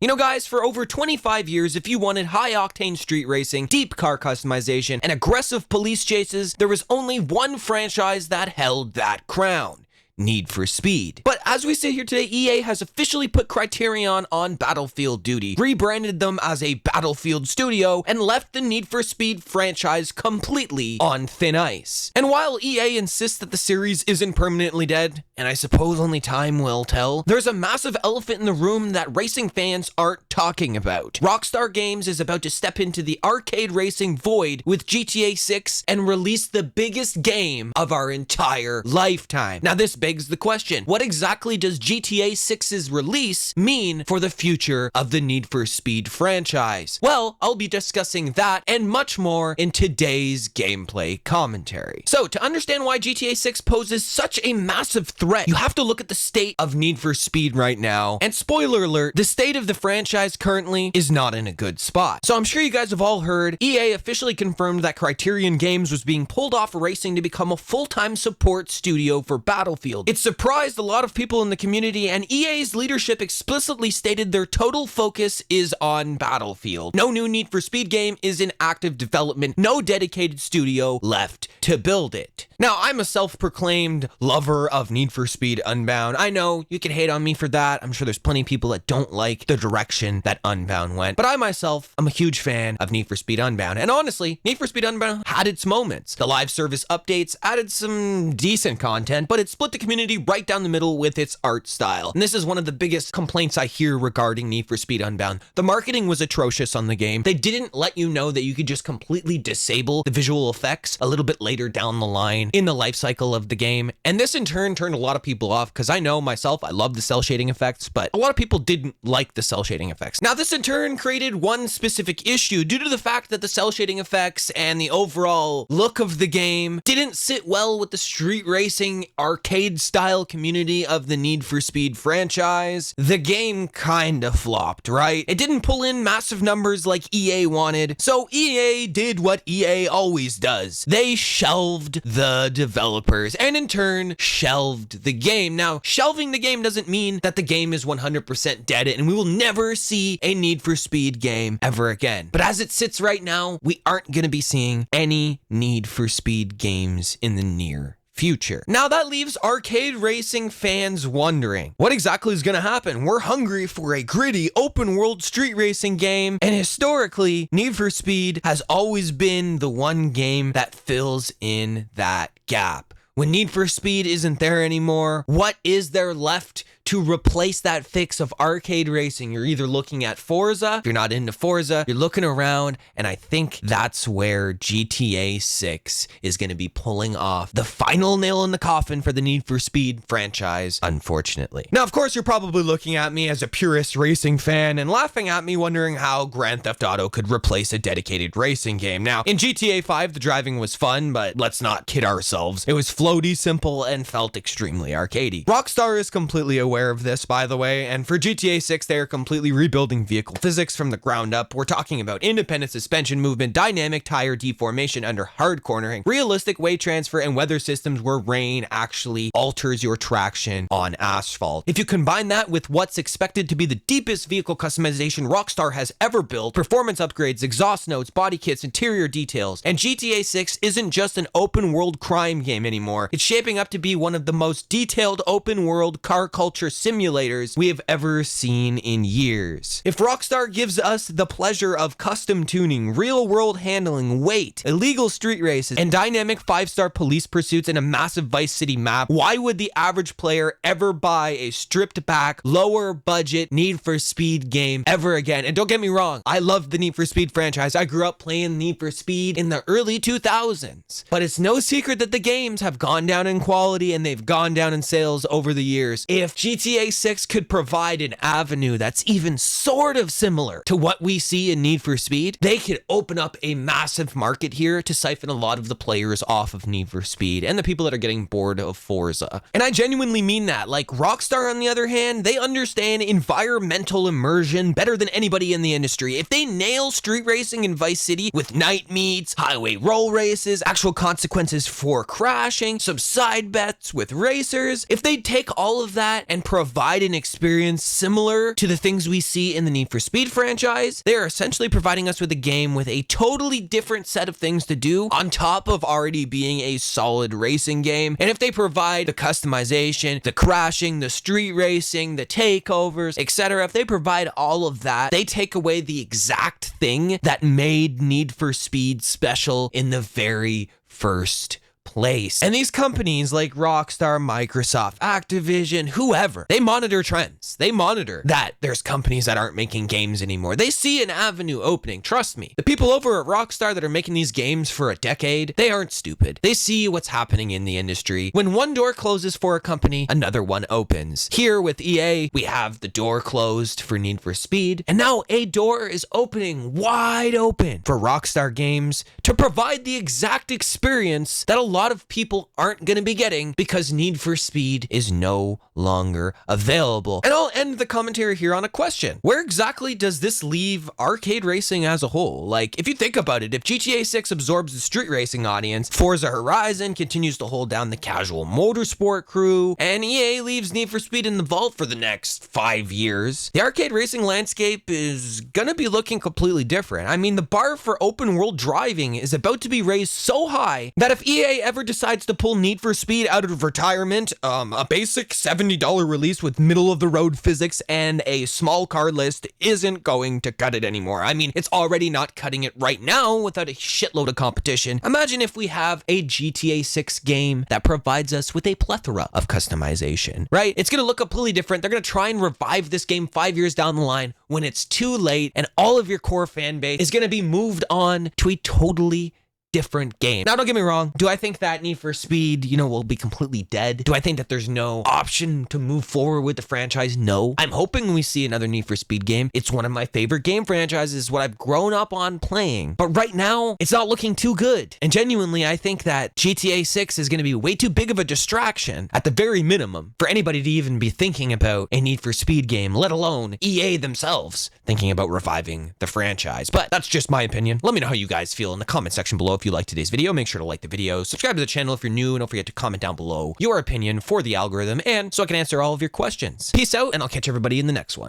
You know guys, for over 25 years, if you wanted high-octane street racing, deep car customization, and aggressive police chases, there was only one franchise that held that crown: Need for Speed. But as we sit here today, EA has officially put Criterion on Battlefield duty, rebranded them as a Battlefield studio, and left the Need for Speed franchise completely on thin ice. And while EA insists that the series isn't permanently dead, and I suppose only time will tell, there's a massive elephant in the room that racing fans aren't talking about. Rockstar Games is about to step into the arcade racing void with GTA 6 and release the biggest game of our entire lifetime. Now this begs the question, what exactly does GTA 6's release mean for the future of the Need for Speed franchise? Well, I'll be discussing that and much more in today's gameplay commentary. So, to understand why GTA 6 poses such a massive threat, you have to look at the state of Need for Speed right now. And spoiler alert, the state of the franchise currently is not in a good spot. So I'm sure you guys have all heard, EA officially confirmed that Criterion Games was being pulled off racing to become a full-time support studio for Battlefield. It surprised a lot of people in the community, and EA's leadership explicitly stated their total focus is on Battlefield. No new Need for Speed game is in active development, no dedicated studio left to build it. Now, I'm a self-proclaimed lover of Need for Speed Unbound. I know you can hate on me for that. I'm sure there's plenty of people that don't like the direction that Unbound went, but I myself am a huge fan of Need for Speed Unbound. And honestly, Need for Speed Unbound had its moments. The live service updates added some decent content, but it split the community right down the middle with its art style. And this is one of the biggest complaints I hear regarding Need for Speed Unbound. The marketing was atrocious on the game. They didn't let you know that you could just completely disable the visual effects a little bit later down the line in the life cycle of the game. And this in turn turned a lot of people off, because I know myself, I love the cell shading effects, but a lot of people didn't like the cell shading effects. Now this in turn created one specific issue due to the fact that the cell shading effects and the overall look of the game didn't sit well with the street racing arcade style community of the Need for Speed franchise. The game kinda flopped, right? It didn't pull in massive numbers like EA wanted, so EA did what EA always does. They shelved the developers and in turn shelved the game. Now, shelving the game doesn't mean that the game is 100% dead and we will never see a Need for Speed game ever again. But as it sits right now, we aren't going to be seeing any Need for Speed games in the near future. Now that leaves arcade racing fans wondering, what exactly is going to happen? We're hungry for a gritty open world street racing game, and historically, Need for Speed has always been the one game that fills in that gap. When Need for Speed isn't there anymore, what is there left to replace that fix of arcade racing? You're either looking at Forza, if you're not into Forza, you're looking around, and I think that's where GTA 6 is going to be pulling off the final nail in the coffin for the Need for Speed franchise, unfortunately. Now, of course, you're probably looking at me as a purist racing fan and laughing at me wondering how Grand Theft Auto could replace a dedicated racing game. Now, in GTA 5, the driving was fun, but let's not kid ourselves. It was floaty, simple, and felt extremely arcadey. Rockstar is completely aware of this, by the way, and for GTA 6, they are completely rebuilding vehicle physics from the ground up. We're talking about independent suspension movement, dynamic tire deformation under hard cornering, realistic weight transfer, and weather systems where rain actually alters your traction on asphalt. If you combine that with what's expected to be the deepest vehicle customization Rockstar has ever built, performance upgrades, exhaust notes, body kits, interior details, and GTA 6 isn't just an open world crime game anymore. It's shaping up to be one of the most detailed open world car culture simulators we have ever seen in years. If Rockstar gives us the pleasure of custom tuning, real world handling, weight, illegal street races, and dynamic 5-star police pursuits in a massive Vice City map, why would the average player ever buy a stripped back, lower budget Need for Speed game ever again? And don't get me wrong, I love the Need for Speed franchise. I grew up playing Need for Speed in the early 2000s, but it's no secret that the games have gone down in quality and they've gone down in sales over the years. If GTA 6 could provide an avenue that's even sort of similar to what we see in Need for Speed, they could open up a massive market here to siphon a lot of the players off of Need for Speed and the people that are getting bored of Forza. And I genuinely mean that. Like, Rockstar, on the other hand, they understand environmental immersion better than anybody in the industry. If they nail street racing in Vice City with night meets, highway roll races, actual consequences for crashing, some side bets with racers, if they take all of that and and provide an experience similar to the things we see in the Need for Speed franchise, they are essentially providing us with a game with a totally different set of things to do on top of already being a solid racing game. And if they provide the customization, the crashing, the street racing, the takeovers, etc., if they provide all of that, they take away the exact thing that made Need for Speed special in the very first place. And these companies like Rockstar, Microsoft, Activision, whoever, they monitor trends. They monitor that there's companies that aren't making games anymore. They see an avenue opening. Trust me. The people over at Rockstar that are making these games for a decade, they aren't stupid. They see what's happening in the industry. When one door closes for a company, another one opens. Here with EA, we have the door closed for Need for Speed, and now a door is opening wide open for Rockstar Games to provide the exact experience that a lot of people aren't going to be getting because Need for Speed is no longer available. And I'll end the commentary here on a question. Where exactly does this leave arcade racing as a whole? Like, if you think about it, if GTA 6 absorbs the street racing audience, Forza Horizon continues to hold down the casual motorsport crew, and EA leaves Need for Speed in the vault for the next 5 years, the arcade racing landscape is gonna be looking completely different. I mean, the bar for open world driving is about to be raised so high that if EA ever decides to pull Need for Speed out of retirement, a basic $70 release with middle of the road physics and a small car list isn't going to cut it anymore. I mean, it's already not cutting it right now without a shitload of competition. Imagine if we have a GTA 6 game that provides us with a plethora of customization, right? It's going to look completely different. They're going to try and revive this game 5 years down the line when it's too late and all of your core fan base is going to be moved on to a totally different game. Now, don't get me wrong. Do I think that Need for Speed, will be completely dead? Do I think that there's no option to move forward with the franchise? No. I'm hoping we see another Need for Speed game. It's one of my favorite game franchises, what I've grown up on playing. But right now, it's not looking too good. And genuinely, I think that GTA 6 is going to be way too big of a distraction, at the very minimum, for anybody to even be thinking about a Need for Speed game, let alone EA themselves thinking about reviving the franchise. But that's just my opinion. Let me know how you guys feel in the comment section below. If you liked today's video, make sure to like the video, subscribe to the channel if you're new, and don't forget to comment down below your opinion for the algorithm and so I can answer all of your questions. Peace out, and I'll catch everybody in the next one.